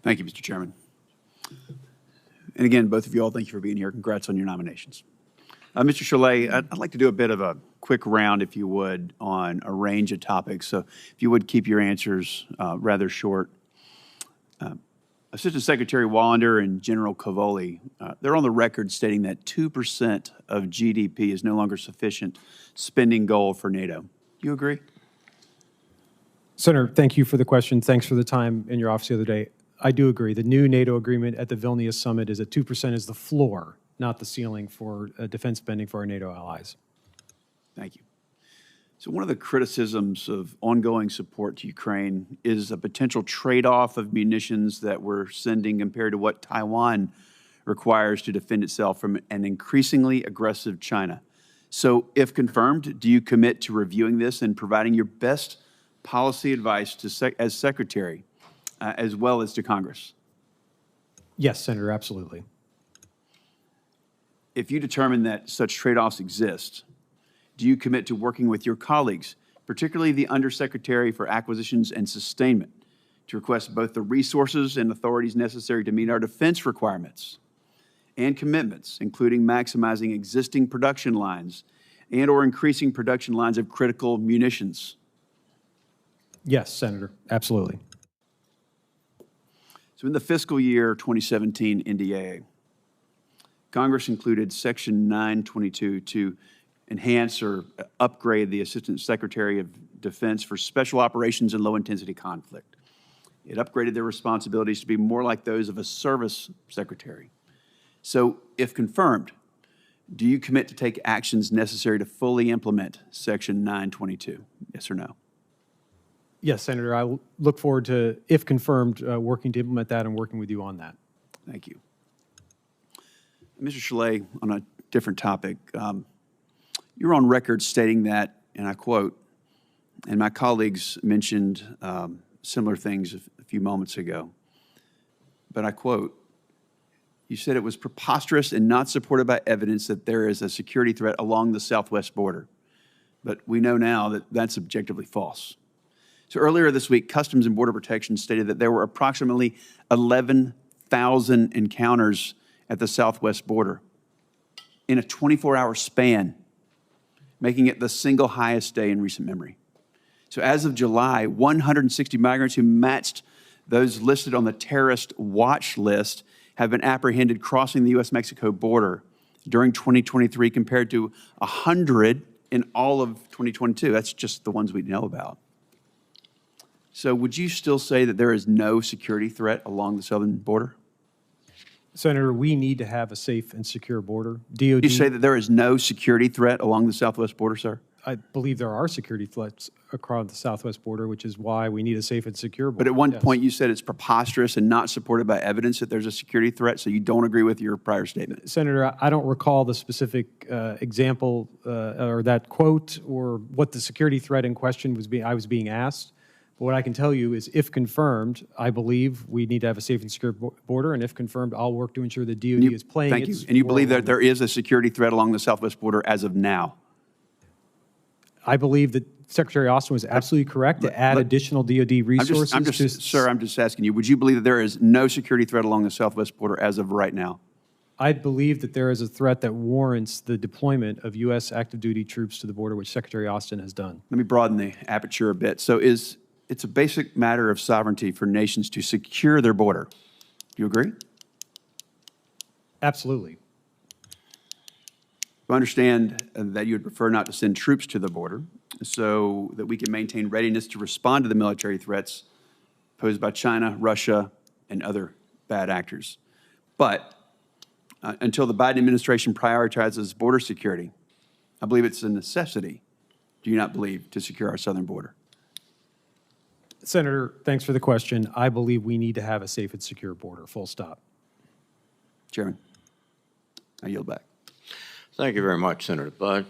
Thank you, Mr. Chairman. And again, both of you all, thank you for being here. Congrats on your nominations. Mr. Chollet, I'd like to do a bit of a quick round, if you would, on a range of topics. So if you would keep your answers rather short. Assistant Secretary Wallander and General Cavoli, they're on the record stating that 2% of GDP is no longer sufficient spending goal for NATO. Do you agree? Senator, thank you for the question. Thanks for the time in your office the other day. I do agree. The new NATO agreement at the Vilnius summit is that 2% is the floor, not the ceiling for defense spending for our NATO allies. Thank you. So one of the criticisms of ongoing support to Ukraine is a potential trade-off of munitions that we're sending compared to what Taiwan requires to defend itself from an increasingly aggressive China. So if confirmed, do you commit to reviewing this and providing your best policy advice to as Secretary, as well as to Congress? Yes, Senator, absolutely. If you determine that such trade-offs exist, do you commit to working with your colleagues, particularly the Undersecretary for Acquisitions and Sustainment, to request both the resources and authorities necessary to meet our defense requirements and commitments, including maximizing existing production lines and/or increasing production lines of critical munitions? Yes, Senator, absolutely. So in the fiscal year 2017 NDAA, Congress included Section 922 to enhance or upgrade the Assistant Secretary of Defense for special operations and low-intensity conflict. It upgraded their responsibilities to be more like those of a service secretary. So, if confirmed, do you commit to take actions necessary to fully implement Section 922? Yes or no? Yes, Senator, I look forward to, if confirmed, working to implement that and working with you on that. Thank you. Mr. Chollet, on a different topic, you're on record stating that, and I quote, and my colleagues mentioned similar things a few moments ago, but I quote, you said it was preposterous and not supported by evidence that there is a security threat along the southwest border. But we know now that that's objectively false. So earlier this week, Customs and Border Protection stated that there were approximately 11,000 encounters at the southwest border in a 24-hour span, making it the single highest day in recent memory. So as of July, 160 migrants who matched those listed on the terrorist watch list have been apprehended crossing the U.S.-Mexico border during 2023 compared to 100 in all of 2022. That's just the ones we know about. So would you still say that there is no security threat along the southern border? Senator, we need to have a safe and secure border. DOD, You say that there is no security threat along the southwest border, sir? I believe there are security threats across the southwest border, which is why we need a safe and secure border. But at one point you said it's preposterous and not supported by evidence that there's a security threat, so you don't agree with your prior statement. Senator, I don't recall the specific example or that quote or what the security threat in question I was being asked. But what I can tell you is, if confirmed, I believe we need to have a safe and secure border, and if confirmed, I'll work to ensure the DOD is playing its Thank you. And you believe that there is a security threat along the southwest border as of now? I believe that Secretary Austin was absolutely correct to add additional DOD resources. Sir, I'm just asking you, would you believe that there is no security threat along the southwest border as of right now? I believe that there is a threat that warrants the deployment of U.S. active duty troops to the border, which Secretary Austin has done. Let me broaden the aperture a bit. So it's a basic matter of sovereignty for nations to secure their border. Do you agree? Absolutely. I understand that you would prefer not to send troops to the border so that we can maintain readiness to respond to the military threats posed by China, Russia, and other bad actors. But until the Biden administration prioritizes border security, I believe it's a necessity, do you not believe, to secure our southern border? Senator, thanks for the question. I believe we need to have a safe and secure border, full stop. Chairman, I yield back. Thank you very much, Senator Budd.